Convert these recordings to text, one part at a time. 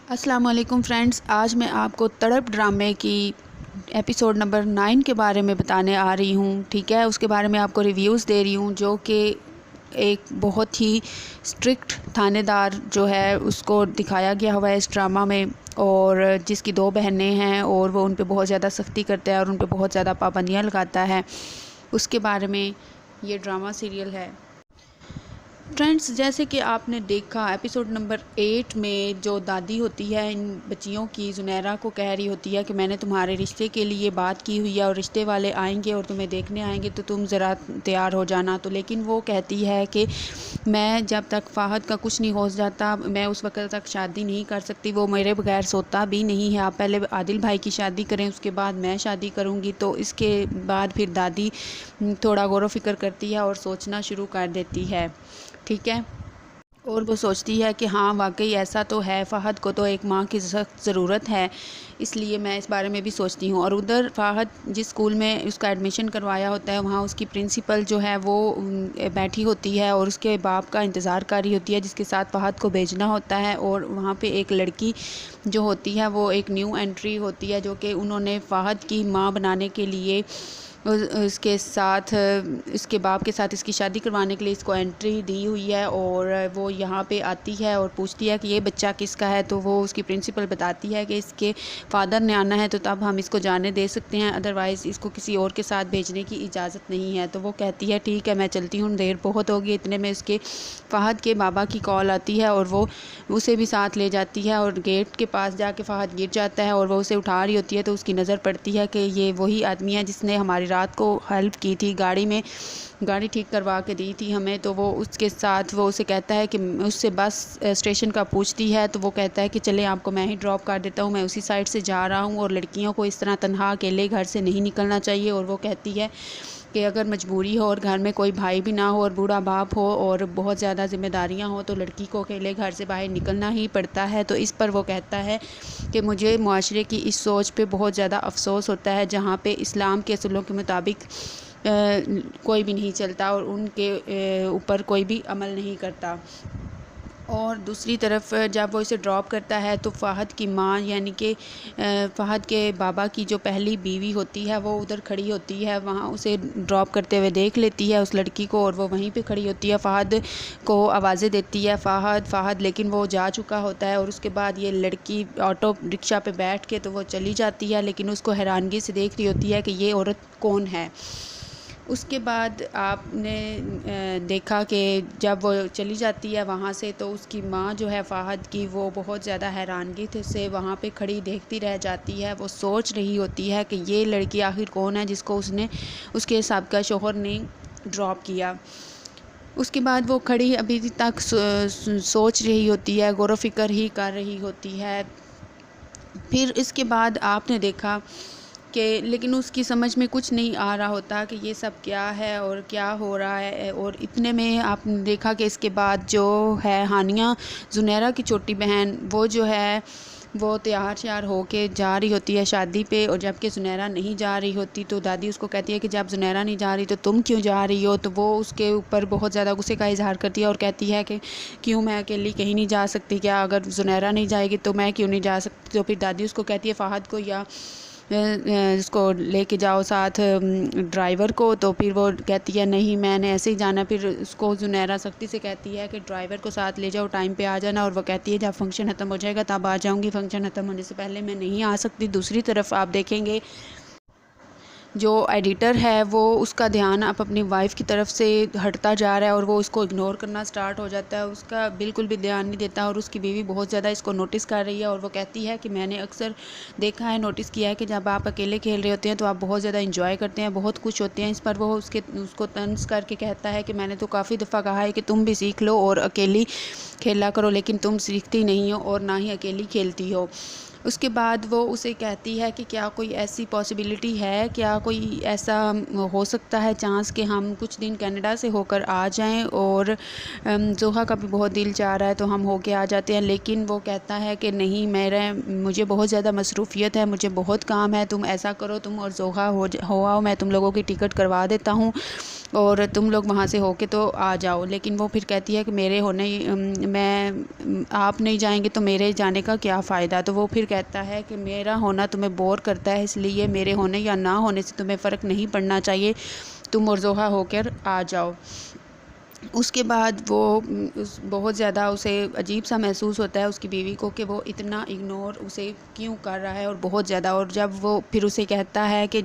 السلام علیکم فرینڈز، آج میں آپ کو تڑپ ڈرامے کی ایپیسوڈ نمبر 9 کے بارے میں بتانے آ رہی ہوں. ٹھیک ہے، اس کے بارے میں آپ کو ریویوز دے رہی ہوں، جو کہ ایک بہت ہی اسٹرکٹ تھانے دار جو ہے اس کو دکھایا گیا ہوا ہے اس ڈرامہ میں، اور جس کی 2 بہنیں ہیں اور وہ ان پہ بہت زیادہ سختی کرتا ہے اور ان پہ بہت زیادہ پابندیاں لگاتا ہے. اس کے بارے میں یہ ڈرامہ سیریل ہے. فرینڈز، جیسے کہ آپ نے دیکھا ایپیسوڈ نمبر 8 میں جو دادی ہوتی ہے ان بچیوں کی، زنیرہ کو کہہ رہی ہوتی ہے کہ میں نے تمہارے رشتے کے لیے بات کی ہوئی ہے اور رشتے والے آئیں گے اور تمہیں دیکھنے آئیں گے تو تم ذرا تیار ہو جانا. تو لیکن وہ کہتی ہے کہ میں جب تک فہد کا کچھ نہیں ہو جاتا میں اس وقت تک شادی نہیں کر سکتی، وہ میرے بغیر سوتا بھی نہیں ہے، آپ پہلے عادل بھائی کی شادی کریں اس کے بعد میں شادی کروں گی. تو اس کے بعد پھر دادی تھوڑا غور و فکر کرتی ہے اور سوچنا شروع کر دیتی ہے. ٹھیک ہے، اور وہ سوچتی ہے کہ ہاں واقعی ایسا تو ہے، فہد کو تو ایک ماں کی سخت ضرورت ہے، اس لیے میں اس بارے میں بھی سوچتی ہوں. اور ادھر فہد جس اسکول میں اس کا ایڈمیشن کروایا ہوتا ہے وہاں اس کی پرنسپل جو ہے وہ بیٹھی ہوتی ہے اور اس کے باپ کا انتظار کر رہی ہوتی ہے جس کے ساتھ فہد کو بھیجنا ہوتا ہے. اور وہاں پہ ایک لڑکی جو ہوتی ہے وہ ایک نیو انٹری ہوتی ہے جو کہ انہوں نے فہد کی ماں بنانے کے لیے اس کے ساتھ اس کے باپ کے ساتھ اس کی شادی کروانے کے لیے اس کو انٹری دی ہوئی ہے. اور وہ یہاں پہ آتی ہے اور پوچھتی ہے کہ یہ بچہ کس کا ہے، تو وہ اس کی پرنسپل بتاتی ہے کہ اس کے فادر نے آنا ہے تو تب ہم اس کو جانے دے سکتے ہیں، ادروائز اس کو کسی اور کے ساتھ بھیجنے کی اجازت نہیں ہے. تو وہ کہتی ہے ٹھیک ہے میں چلتی ہوں، دیر بہت ہوگی. اتنے میں اس کے فہد کے بابا کی کال آتی ہے اور وہ اسے بھی ساتھ لے جاتی ہے اور گیٹ کے پاس جا کے فہد گر جاتا ہے اور وہ اسے اٹھا رہی ہوتی ہے تو اس کی نظر پڑتی ہے کہ یہ وہی آدمی ہے جس نے ہماری رات کو ہیلپ کی تھی، گاڑی ٹھیک کروا کے دی تھی ہمیں. تو وہ اس کے ساتھ وہ اسے کہتا ہے کہ اس سے بس اسٹیشن کا پوچھتی ہے تو وہ کہتا ہے کہ چلیں آپ کو میں ہی ڈراپ کر دیتا ہوں، میں اسی سائڈ سے جا رہا ہوں اور لڑکیوں کو اس طرح تنہا اکیلے گھر سے نہیں نکلنا چاہیے. اور وہ کہتی ہے کہ اگر مجبوری ہو اور گھر میں کوئی بھائی بھی نہ ہو اور بوڑھا باپ ہو اور بہت زیادہ ذمہ داریاں ہوں تو لڑکی کو اکیلے گھر سے باہر نکلنا ہی پڑتا ہے. تو اس پر وہ کہتا ہے کہ مجھے معاشرے کی اس سوچ پہ بہت زیادہ افسوس ہوتا ہے جہاں پہ اسلام کے اصولوں کے مطابق کوئی بھی نہیں چلتا اور ان کے اوپر کوئی بھی عمل نہیں کرتا. اور دوسری طرف جب وہ اسے ڈراپ کرتا ہے تو فہد کی ماں یعنی کہ فہد کے بابا کی جو پہلی بیوی ہوتی ہے وہ ادھر کھڑی ہوتی ہے، وہاں اسے ڈراپ کرتے ہوئے دیکھ لیتی ہے اس لڑکی کو اور وہ وہیں پہ کھڑی ہوتی ہے، فہد کو آوازیں دیتی ہے فہد فہد، لیکن وہ جا چکا ہوتا ہے. اور اس کے بعد یہ لڑکی آٹو رکشہ پہ بیٹھ کے تو وہ چلی جاتی ہے لیکن اس کو حیرانگی سے دیکھ رہی ہوتی ہے کہ یہ عورت کون ہے. اس کے بعد آپ نے دیکھا کہ جب وہ چلی جاتی ہے وہاں سے تو اس کی ماں جو ہے فہد کی وہ بہت زیادہ حیرانگی سے وہاں پہ کھڑی دیکھتی رہ جاتی ہے. وہ سوچ رہی ہوتی ہے کہ یہ لڑکی آخر کون ہے جس کو اس کے سابقہ شوہر نے ڈراپ کیا. اس کے بعد وہ کھڑی ابھی تک سوچ رہی ہوتی ہے، غور و فکر ہی کر رہی ہوتی ہے. پھر اس کے بعد آپ نے دیکھا کہ لیکن اس کی سمجھ میں کچھ نہیں آ رہا ہوتا کہ یہ سب کیا ہے اور کیا ہو رہا ہے. اور اتنے میں آپ نے دیکھا کہ اس کے بعد جو ہے ہانیہ، زنیرہ کی چھوٹی بہن، وہ جو ہے وہ تیار شیار ہو کے جا رہی ہوتی ہے شادی پہ، اور جب کہ زنیرہ نہیں جا رہی ہوتی تو دادی اس کو کہتی ہے کہ جب زنیرہ نہیں جا رہی تو تم کیوں جا رہی ہو. تو وہ اس کے اوپر بہت زیادہ غصے کا اظہار کرتی ہے اور کہتی ہے کہ کیوں میں اکیلی کہیں نہیں جا سکتی، کیا اگر زنیرہ نہیں جائے گی تو میں کیوں نہیں جا سکتی. تو پھر دادی اس کو کہتی ہے فہد کو یا اس کو لے کے جاؤ ساتھ ڈرائیور کو. تو پھر وہ کہتی ہے نہیں میں نے ایسے ہی جانا. پھر اس کو زنیرہ سختی سے کہتی ہے کہ ڈرائیور کو ساتھ لے جاؤ، ٹائم پہ آ جانا. اور وہ کہتی ہے جب فنکشن ختم ہو جائے گا تب آ جاؤں گی، فنکشن ختم ہونے سے پہلے میں نہیں آ سکتی. دوسری طرف آپ دیکھیں گے جو ایڈیٹر ہے وہ اس کا دھیان اب اپنی وائف کی طرف سے ہٹتا جا رہا ہے اور وہ اس کو اگنور کرنا سٹارٹ ہو جاتا ہے، اس کا بالکل بھی دھیان نہیں دیتا. اور اس کی بیوی بہت زیادہ اس کو نوٹس کر رہی ہے اور وہ کہتی ہے کہ میں نے اکثر دیکھا ہے، نوٹس کیا ہے کہ جب آپ اکیلے کھیل رہے ہوتے ہیں تو آپ بہت زیادہ انجوائے کرتے ہیں، بہت خوش ہوتے ہیں. اس پر وہ اس کو طنز کر کے کہتا ہے کہ میں نے تو کافی دفعہ کہا ہے کہ تم بھی سیکھ لو اور اکیلی کھیلا کرو، لیکن تم سیکھتی نہیں ہو اور نہ ہی اکیلی کھیلتی ہو. اس کے بعد وہ اسے کہتی ہے کہ کیا کوئی ایسی پاسبلٹی ہے، کیا کوئی ایسا ہو سکتا ہے چانس کہ ہم کچھ دن کینیڈا سے ہو کر آ جائیں، اور زوہا کا بھی بہت دل چاہ رہا ہے تو ہم ہو کے آ جاتے ہیں، لیکن وہ کہتا ہے کہ نہیں، مجھے بہت زیادہ مصروفیت ہے، مجھے بہت کام ہے، تم ایسا کرو، تم اور زوہا ہو آؤ، میں تم لوگوں کی ٹکٹ کروا دیتا ہوں اور تم لوگ وہاں سے ہو کے تو آ جاؤ۔ لیکن وہ پھر کہتی ہے کہ آپ نہیں جائیں گے تو میرے جانے کا کیا فائدہ؟ تو وہ پھر کہتا ہے کہ میرا ہونا تمہیں بور کرتا ہے، اس لیے میرے ہونے یا نہ ہونے سے تمہیں فرق نہیں پڑنا چاہیے، تم اور زوہا ہو کر آ جاؤ۔ اس کے بعد وہ بہت زیادہ اسے عجیب سا محسوس ہوتا ہے اس کی بیوی کو کہ وہ اتنا اگنور اسے کیوں کر رہا ہے، اور بہت زیادہ۔ اور جب وہ پھر اسے کہتا ہے کہ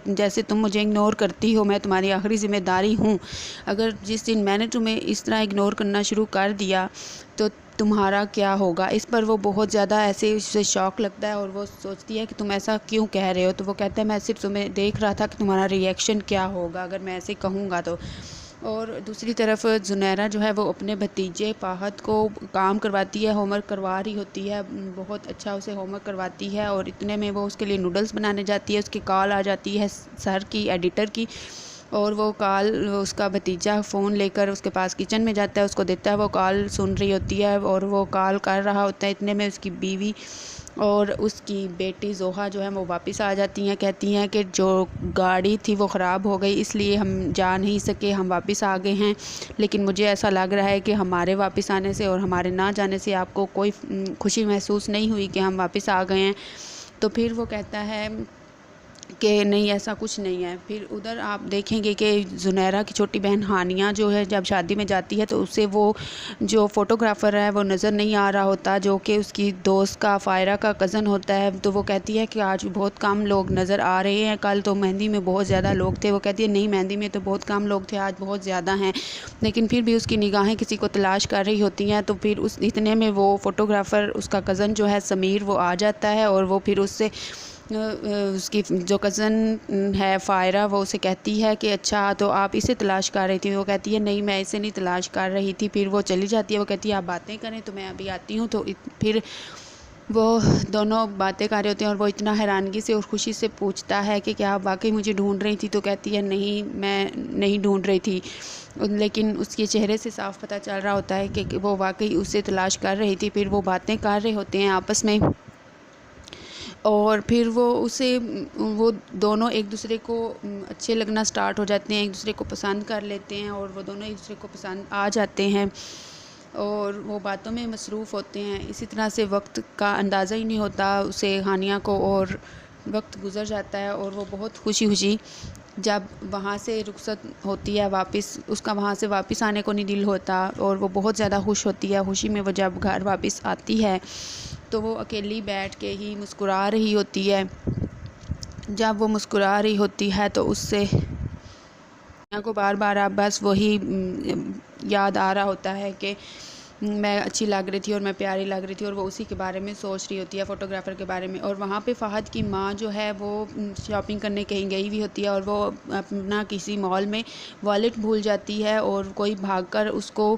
جیسے تم مجھے اگنور کرتی ہو، میں تمہاری آخری ذمہ داری ہوں، اگر جس دن میں نے تمہیں اس طرح اگنور کرنا شروع کر دیا تو تمہارا کیا ہوگا؟ اس پر وہ بہت زیادہ ایسے اسے شوق لگتا ہے، اور وہ سوچتی ہے کہ تم ایسا کیوں کہہ رہے ہو؟ تو وہ کہتا ہے میں صرف تمہیں دیکھ رہا تھا کہ تمہارا ری ایکشن کیا ہوگا اگر میں ایسے کہوں گا تو۔ اور دوسری طرف زنیرہ جو ہے وہ اپنے بھتیجے فہد کو کام کرواتی ہے، ہوم ورک کروا رہی ہوتی ہے، بہت اچھا اسے ہوم ورک کرواتی ہے، اور اتنے میں وہ اس کے لیے نوڈلز بنانے جاتی ہے، اس کی کال آ جاتی ہے سر کی، ایڈیٹر کی، اور وہ کال اس کا بھتیجا فون لے کر اس کے پاس کچن میں جاتا ہے، اس کو دیتا ہے، وہ کال سن رہی ہوتی ہے اور وہ کال کر رہا ہوتا ہے، اتنے میں اس کی بیوی اور اس کی بیٹی زوہا جو ہے وہ واپس آ جاتی ہیں، کہتی ہیں کہ جو گاڑی تھی وہ خراب ہو گئی، اس لیے ہم جا نہیں سکے، ہم واپس آ گئے ہیں، لیکن مجھے ایسا لگ رہا ہے کہ ہمارے واپس آنے سے اور ہمارے نہ جانے سے آپ کو کوئی خوشی محسوس نہیں ہوئی کہ ہم واپس آ گئے ہیں۔ تو پھر وہ کہتا ہے کہ نہیں، ایسا کچھ نہیں ہے۔ پھر ادھر آپ دیکھیں گے کہ زنیرہ کی چھوٹی بہن ہانیہ جو ہے جب شادی میں جاتی ہے تو اسے وہ جو فوٹوگرافر ہے وہ نظر نہیں آ رہا ہوتا، جو کہ اس کی دوست کا، فائرہ کا کزن ہوتا ہے، تو وہ کہتی ہے کہ آج بہت کم لوگ نظر آ رہے ہیں، کل تو مہندی میں بہت زیادہ لوگ تھے۔ وہ کہتی ہے نہیں، مہندی میں تو بہت کم لوگ تھے، آج بہت زیادہ ہیں، لیکن پھر بھی اس کی نگاہیں کسی کو تلاش کر رہی ہوتی ہیں۔ تو پھر اتنے میں وہ فوٹوگرافر، اس کا کزن جو ہے سمیر، وہ آ جاتا ہے، اور وہ پھر اس سے اس کی جو کزن ہے فائرہ، وہ اسے کہتی ہے کہ اچھا تو آپ اسے تلاش کر رہی تھی؟ وہ کہتی ہے نہیں، میں اسے نہیں تلاش کر رہی تھی۔ پھر وہ چلی جاتی ہے، وہ کہتی ہے آپ باتیں کریں تو میں ابھی آتی ہوں۔ تو پھر وہ دونوں باتیں کر رہے ہوتے ہیں، اور وہ اتنا حیرانگی سے اور خوشی سے پوچھتا ہے کہ کیا آپ واقعی مجھے ڈھونڈ رہی تھی؟ تو کہتی ہے نہیں، میں نہیں ڈھونڈ رہی تھی، لیکن اس کے چہرے سے صاف پتہ چل رہا ہوتا ہے کہ وہ واقعی اسے تلاش کر رہی تھی۔ پھر وہ باتیں کر رہے ہوتے ہیں آپس میں، اور پھر وہ دونوں ایک دوسرے کو اچھے لگنا سٹارٹ ہو جاتے ہیں، ایک دوسرے کو پسند کر لیتے ہیں، اور وہ دونوں ایک دوسرے کو پسند آ جاتے ہیں، اور وہ باتوں میں مصروف ہوتے ہیں۔ اسی طرح سے وقت کا اندازہ ہی نہیں ہوتا اسے، ہانیہ کو، اور وقت گزر جاتا ہے، اور وہ بہت خوشی جب وہاں سے رخصت ہوتی ہے واپس، اس کا وہاں سے واپس آنے کو نہیں دل ہوتا، اور وہ بہت زیادہ خوش ہوتی ہے۔ خوشی میں وہ جب گھر واپس آتی ہے تو وہ اکیلی بیٹھ کے ہی مسکرا رہی ہوتی ہے۔ جب وہ مسکرا رہی ہوتی ہے تو اس سے کو بار بار اب بس وہی یاد آ رہا ہوتا ہے کہ میں اچھی لگ رہی تھی اور میں پیاری لگ رہی تھی، اور وہ اسی کے بارے میں سوچ رہی ہوتی ہے، فوٹوگرافر کے بارے میں۔ اور وہاں پہ فہد کی ماں جو ہے وہ شاپنگ کرنے کہیں گئی ہوئی ہوتی ہے، اور وہ اپنا کسی مال میں والیٹ بھول جاتی ہے، اور کوئی بھاگ کر اس کو،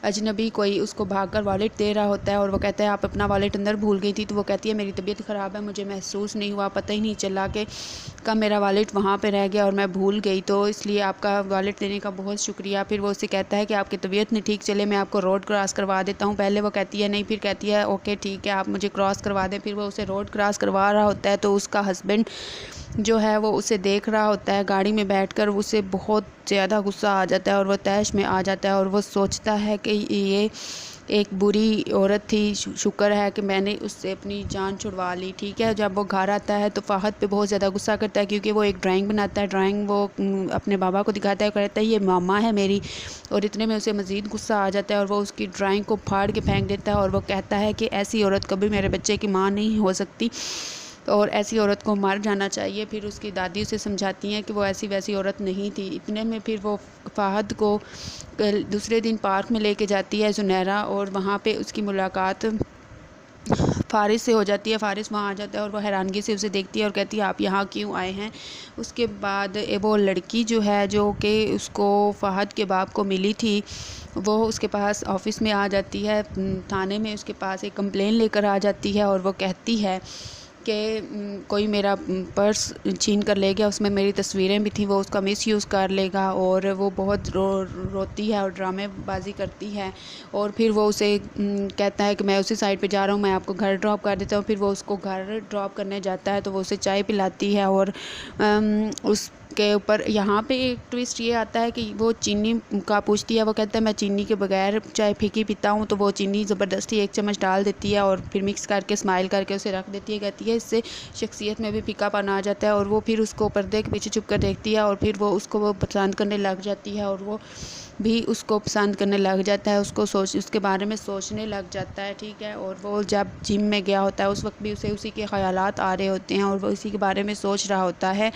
اجنبی کوئی اس کو بھاگ کر والیٹ دے رہا ہوتا ہے، اور وہ کہتا ہے آپ اپنا والیٹ اندر بھول گئی تھی؟ تو وہ کہتی ہے میری طبیعت خراب ہے، مجھے محسوس نہیں ہوا، پتہ ہی نہیں چلا کہ کب میرا والیٹ وہاں پہ رہ گیا اور میں بھول گئی، تو اس لیے آپ کا والیٹ دینے کا بہت شکریہ۔ پھر وہ اسے کہتا ہے کہ آپ کی طبیعت نہیں ٹھیک، چلے میں آپ کو روڈ کراس کروا دیتا ہوں۔ پہلے وہ کہتی ہے نہیں، پھر کہتی ہے اوکے ٹھیک ہے، آپ مجھے کراس کروا دیں۔ پھر وہ اسے روڈ کراس کروا رہا ہوتا ہے تو اس کا ہسبینڈ جو ہے وہ اسے دیکھ رہا ہوتا ہے گاڑی میں بیٹھ کر، اسے بہت زیادہ غصہ آ جاتا ہے اور وہ طیش میں آ جاتا ہے، اور وہ سوچتا ہے کہ یہ ایک بری عورت تھی، شکر ہے کہ میں نے اس سے اپنی جان چھڑوا لی، ٹھیک ہے۔ جب وہ گھر آتا ہے تو فہد پہ بہت زیادہ غصہ کرتا ہے، کیونکہ وہ ایک ڈرائنگ بناتا ہے، ڈرائنگ وہ اپنے بابا کو دکھاتا ہے، کہتا ہے یہ ماما ہے میری، اور اتنے میں اسے مزید غصہ آ جاتا ہے اور وہ اس کی ڈرائنگ کو پھاڑ کے پھینک دیتا ہے، اور وہ کہتا ہے کہ ایسی عورت کبھی میرے بچے کی ماں نہیں ہو سکتی، اور ایسی عورت کو مر جانا چاہیے۔ پھر اس کی دادی اسے سمجھاتی ہیں کہ وہ ایسی ویسی عورت نہیں تھی۔ اتنے میں پھر وہ فہد کو دوسرے دن پارک میں لے کے جاتی ہے زنیرہ، اور وہاں پہ اس کی ملاقات فارس سے ہو جاتی ہے۔ فارس وہاں آ جاتا ہے اور وہ حیرانگی سے اسے دیکھتی ہے اور کہتی ہے آپ یہاں کیوں آئے ہیں۔ اس کے بعد وہ لڑکی جو ہے جو کہ اس کو فہد کے باپ کو ملی تھی، وہ اس کے پاس آفس میں آ جاتی ہے، تھانے میں اس کے پاس ایک کمپلین لے کر آ جاتی ہے اور وہ کہتی ہے کہ کوئی میرا پرس چھین کر لے گیا، اس میں میری تصویریں بھی تھیں، وہ اس کا مس یوز کر لے گا، اور وہ بہت روتی ہے اور ڈرامے بازی کرتی ہے۔ اور پھر وہ اسے کہتا ہے کہ میں اسی سائڈ پہ جا رہا ہوں، میں آپ کو گھر ڈراپ کر دیتا ہوں۔ پھر وہ اس کو گھر ڈراپ کرنے جاتا ہے تو وہ اسے چائے پلاتی ہے، اور اس کے اوپر یہاں پہ ایک ٹویسٹ یہ آتا ہے کہ وہ چینی کا پوچھتی ہے، وہ کہتا ہے میں چینی کے بغیر چائے پھیکی پیتا ہوں، تو وہ چینی زبردستی 1 چمچ ڈال دیتی ہے اور پھر مکس کر کے اسمائل کر کے اسے رکھ دیتی ہے، کہتی ہے اس سے شخصیت میں بھی پھیکا پن آ جاتا ہے۔ اور وہ پھر اس کو پردے کے پیچھے چھپ کر دیکھتی ہے اور پھر وہ اس کو پسند کرنے لگ جاتی ہے، اور وہ بھی اس کو پسند کرنے لگ جاتا ہے، اس کے بارے میں سوچنے لگ جاتا ہے، ٹھیک ہے۔ اور وہ جب جم میں گیا ہوتا ہے اس وقت بھی اسے اسی کے خیالات آ رہے ہوتے ہیں اور وہ اسی کے بارے میں سوچ رہا ہوتا ہے،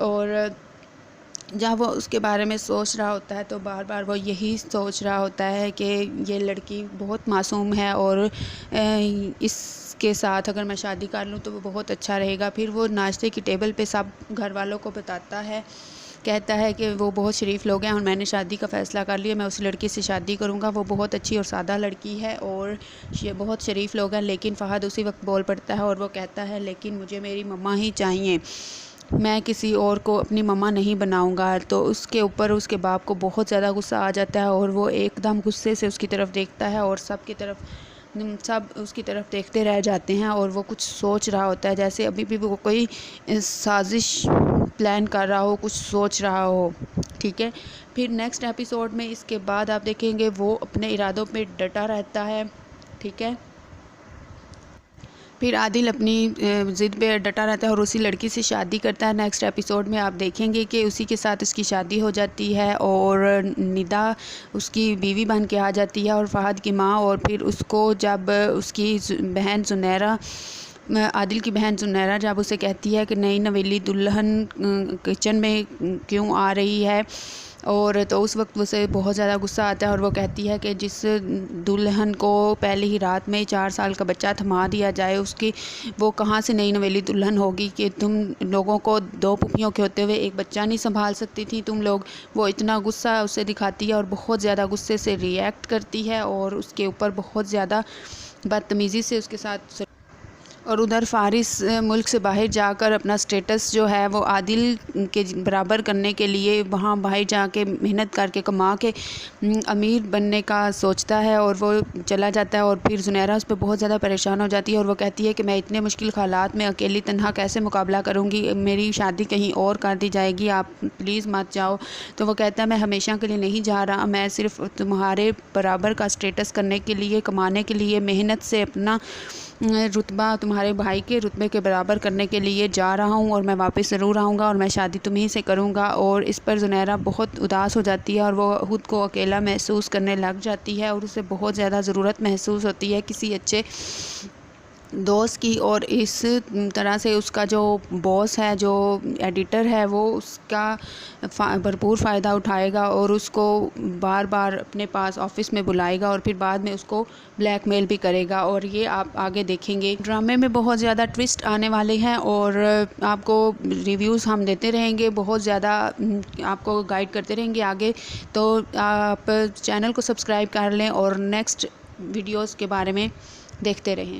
اور جب وہ اس کے بارے میں سوچ رہا ہوتا ہے تو بار بار وہ یہی سوچ رہا ہوتا ہے کہ یہ لڑکی بہت معصوم ہے اور اس کے ساتھ اگر میں شادی کر لوں تو وہ بہت اچھا رہے گا۔ پھر وہ ناشتے کی ٹیبل پہ سب گھر والوں کو بتاتا ہے، کہتا ہے کہ وہ بہت شریف لوگ ہیں اور میں نے شادی کا فیصلہ کر لیا، میں اس لڑکی سے شادی کروں گا، وہ بہت اچھی اور سادہ لڑکی ہے اور یہ بہت شریف لوگ ہیں۔ لیکن فہد اسی وقت بول پڑتا ہے اور وہ کہتا ہے لیکن مجھے میری مما ہی چاہیے، میں کسی اور کو اپنی مما نہیں بناؤں گا۔ تو اس کے اوپر اس کے باپ کو بہت زیادہ غصہ آ جاتا ہے اور وہ ایک دم غصے سے اس کی طرف دیکھتا ہے اور سب اس کی طرف دیکھتے رہ جاتے ہیں، اور وہ کچھ سوچ رہا ہوتا ہے جیسے ابھی بھی وہ کوئی سازش پلان کر رہا ہو، کچھ سوچ رہا ہو، ٹھیک ہے۔ پھر نیکسٹ ایپیسوڈ میں اس کے بعد آپ دیکھیں گے وہ اپنے ارادوں پہ ڈٹا رہتا ہے، ٹھیک ہے۔ پھر عادل اپنی ضد پہ ڈٹا رہتا ہے اور اسی لڑکی سے شادی کرتا ہے۔ نیکسٹ ایپیسوڈ میں آپ دیکھیں گے کہ اسی کے ساتھ اس کی شادی ہو جاتی ہے اور ندا اس کی بیوی بن کے آ جاتی ہے اور فہد کی ماں، اور پھر اس کو جب اس کی بہن زنیرہ، عادل کی بہن زنیرہ جب اسے کہتی ہے کہ نئی نویلی دلہن کچن میں کیوں آ رہی ہے، اور تو اس وقت اسے بہت زیادہ غصہ آتا ہے اور وہ کہتی ہے کہ جس دلہن کو پہلی ہی رات میں 4 سال کا بچہ تھما دیا جائے وہ کہاں سے نئی نویلی دلہن ہوگی، کہ تم لوگوں کو 2 پھوپھیوں کے ہوتے ہوئے ایک بچہ نہیں سنبھال سکتی تھی تم لوگ۔ وہ اتنا غصہ اسے دکھاتی ہے اور بہت زیادہ غصے سے ریئیکٹ کرتی ہے اور اس کے اوپر بہت زیادہ بدتمیزی سے اس کے ساتھ، اور ادھر فارس ملک سے باہر جا کر اپنا سٹیٹس جو ہے وہ عادل کے برابر کرنے کے لیے وہاں باہر جا کے محنت کر کے کما کے امیر بننے کا سوچتا ہے، اور وہ چلا جاتا ہے۔ اور پھر زنیرہ اس پہ بہت زیادہ پریشان ہو جاتی ہے اور وہ کہتی ہے کہ میں اتنے مشکل حالات میں اکیلی تنہا کیسے مقابلہ کروں گی، میری شادی کہیں اور کر دی جائے گی، آپ پلیز مت جاؤ۔ تو وہ کہتا ہے میں ہمیشہ کے لیے نہیں جا رہا، میں صرف تمہارے برابر کا سٹیٹس کرنے کے لیے، کمانے کے لیے، محنت سے اپنا رتبہ تمہارے بھائی کے رتبے کے برابر کرنے کے لیے جا رہا ہوں، اور میں واپس ضرور آؤں گا اور میں شادی تمہیں سے کروں گا۔ اور اس پر زنیرہ بہت اداس ہو جاتی ہے اور وہ خود کو اکیلا محسوس کرنے لگ جاتی ہے اور اسے بہت زیادہ ضرورت محسوس ہوتی ہے کسی اچھے دوست کی، اور اس طرح سے اس کا جو باس ہے، جو ایڈیٹر ہے، وہ اس کا بھرپور فائدہ اٹھائے گا اور اس کو بار بار اپنے پاس آفس میں بلائے گا اور پھر بعد میں اس کو بلیک میل بھی کرے گا، اور یہ آپ آگے دیکھیں گے۔ ڈرامے میں بہت زیادہ ٹویسٹ آنے والے ہیں اور آپ کو ریویوز ہم دیتے رہیں گے، بہت زیادہ آپ کو گائیڈ کرتے رہیں گے آگے، تو آپ چینل کو سبسکرائب کر لیں اور نیکسٹ ویڈیوز کے بارے میں دیکھتے رہیں۔